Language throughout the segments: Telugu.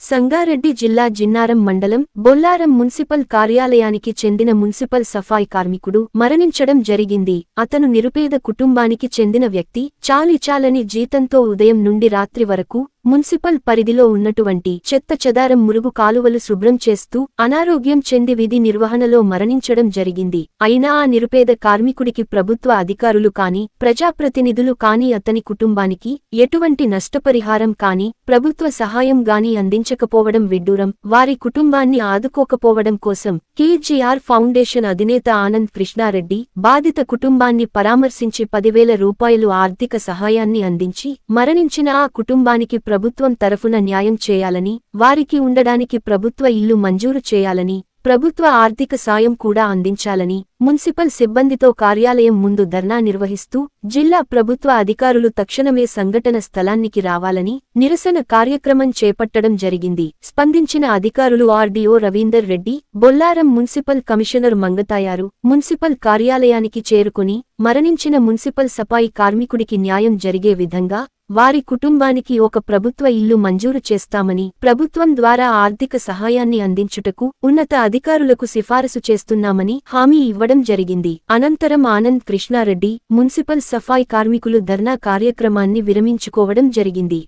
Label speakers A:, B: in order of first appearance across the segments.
A: సంగారెడ్డి జిల్లా జిన్నారం మండలం బొల్లారం మున్సిపల్ కార్యాలయానికి చెందిన మున్సిపల్ సఫాయి కార్మికుడు మరణించడం జరిగింది. అతను నిరుపేద కుటుంబానికి చెందిన వ్యక్తి. చాలీచాలని జీతంతో ఉదయం నుండి రాత్రి వరకు మున్సిపల్ పరిధిలో ఉన్నటువంటి చెత్త చెదారం మురుగు కాలువలు శుభ్రం చేస్తూ అనారోగ్యం చెంది విధి నిర్వహణలో మరణించడం జరిగింది. అయినా ఆ నిరుపేద కార్మికుడికి ప్రభుత్వ అధికారులు కాని ప్రజాప్రతినిధులు కాని అతని కుటుంబానికి ఎటువంటి నష్టపరిహారం కాని ప్రభుత్వ సహాయం గాని అందించకపోవడం విడ్డూరం. వారి కుటుంబాన్ని ఆదుకోకపోవడం కోసం కేజీఆర్ ఫౌండేషన్ అధినేత ఆనంద్ కృష్ణారెడ్డి బాధిత కుటుంబాన్ని పరామర్శించి 10,000 రూపాయలు ఆర్థిక సహాయాన్ని అందించి మరణించిన ఆ కుటుంబానికి ప్రభుత్వం తరఫున న్యాయం చేయాలని, వారికి ఉండడానికి ప్రభుత్వ ఇల్లు మంజూరు చేయాలని, ప్రభుత్వ ఆర్థిక సాయం కూడా అందించాలని మున్సిపల్ సిబ్బందితో కార్యాలయం ముందు ధర్నా నిర్వహిస్తూ జిల్లా ప్రభుత్వ అధికారులు తక్షణమే సంఘటన స్థలానికి రావాలని నిరసన కార్యక్రమం చేపట్టడం జరిగింది. స్పందించిన అధికారులు RDO Ravinder Reddy, Bollaram municipal commissioner Mangathayaru municipal కార్యాలయానికి చేరుకుని మరణించిన మున్సిపల్ సఫాయి కార్మికుడికి న్యాయం జరిగే విధంగా వారి కుటుంబానికి ఒక ప్రభుత్వ ఇల్లు మంజూరు చేస్తామని, ప్రభుత్వం ద్వారా ఆర్థిక సహాయాన్ని అందించుటకు ఉన్నత అధికారులకు సిఫారసు చేస్తున్నామని హామీ ఇవ్వడం జరిగింది. అనంతరం ఆనంద్ కృష్ణారెడ్డి మున్సిపల్ సఫాయి కార్మికులు ధర్నా కార్యక్రమాన్ని విరమించుకోవడం జరిగింది.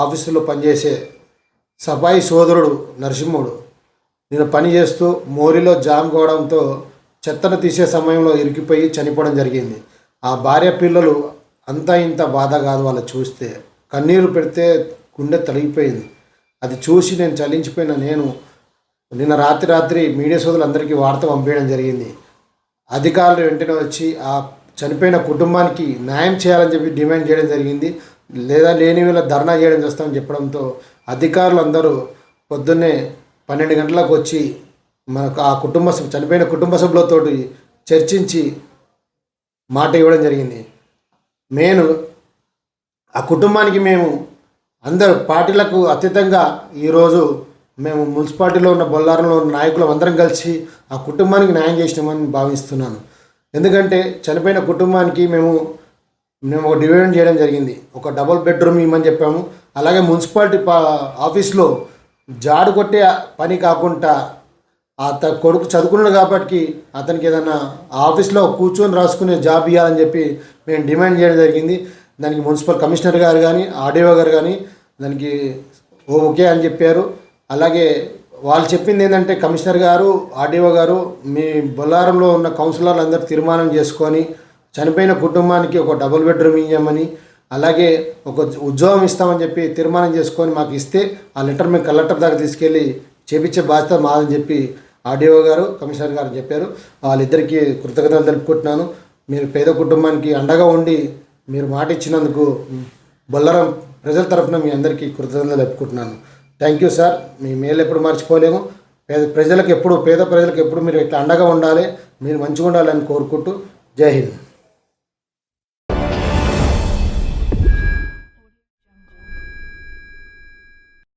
B: ఆఫీసులో పనిచేసే సఫాయి సోదరుడు నరసింహుడు నేను పనిచేస్తూ మోరిలో జామ్ కావడంతో చెత్తను తీసే సమయంలో ఇరికిపోయి చనిపోవడం జరిగింది. ఆ భార్య పిల్లలు అంతా ఇంత బాధ కాదు. వాళ్ళు చూస్తే కన్నీరు పెడితే గుండె తలిగిపోయింది. అది చూసి నేను చలించిపోయిన నేను నిన్న రాత్రి మీడియా సోదరులందరికీ వార్త పంపించడం జరిగింది. అధికారులు వెంటనే వచ్చి ఆ చనిపోయిన కుటుంబానికి న్యాయం చేయాలని చెప్పి డిమాండ్ చేయడం జరిగింది. లేదా లేని వేళ ధర్నా చేయడం చేస్తామని చెప్పడంతో అధికారులు అందరూ పొద్దున్నే 12 గంటలకు వచ్చి మనకు ఆ చనిపోయిన కుటుంబ సభ్యులతో చర్చించి మాట ఇవ్వడం జరిగింది. ఆ కుటుంబానికి మేము అందరు పార్టీలకు అతీతంగా ఈరోజు మేము మున్సిపాలిటీలో ఉన్న బొల్లారంలో ఉన్న నాయకులు అందరం కలిసి ఆ కుటుంబానికి న్యాయం చేసినామని భావిస్తున్నాను. ఎందుకంటే చనిపోయిన కుటుంబానికి మేము ఒక డివిజన్ చేయడం జరిగింది. ఒక డబుల్ బెడ్రూమ్ ఇవ్వమని చెప్పాము. అలాగే మున్సిపాలిటీ ఆఫీస్లో జాడు కొట్టే పని కాకుండా కొడుకు చదువుకున్నాడు కాబట్టి అతనికి ఏదైనా ఆఫీస్లో కూర్చొని రాసుకునే జాబ్ ఇవ్వాలని చెప్పి మేము డిమాండ్ చేయడం జరిగింది. దానికి మున్సిపల్ కమిషనర్ గారు కానీ ఆర్డీఓ గారు కానీ దానికి ఓకే అని చెప్పారు. అలాగే వాళ్ళు చెప్పింది ఏంటంటే కమిషనర్ గారు ఆర్డీఓ గారు మీ బొల్లారంలో ఉన్న కౌన్సిలర్లు అందరూ తీర్మానం చేసుకొని చనిపోయిన కుటుంబానికి ఒక డబుల్ బెడ్రూమ్ ఇవ్వమని, అలాగే ఒక ఉద్యోగం ఇస్తామని చెప్పి తీర్మానం చేసుకొని మాకు ఇస్తే ఆ లెటర్ మేము కలెక్టర్ దాకా తీసుకెళ్ళి చేపించే బాధ్యత మాదని చెప్పి ఆర్డీఓ గారు కమిషనర్ గారు చెప్పారు. వాళ్ళిద్దరికీ కృతజ్ఞతలు తెలుపుకుంటున్నాను. మీరు పేద కుటుంబానికి అండగా ఉండి మీరు మాట ఇచ్చినందుకు బొల్లారం ప్రజల తరఫున మీ అందరికీ కృతజ్ఞతలు తెలుపుకుంటున్నాను. Thank you sir. మీ మేలు ఎప్పుడు మర్చిపోలేము. పేద ప్రజలకు ఎప్పుడు మీరు ఇట్లా అండగా ఉండాలి, మీరు మంచిగా ఉండాలని కోరుకుంటూ జై హింద్.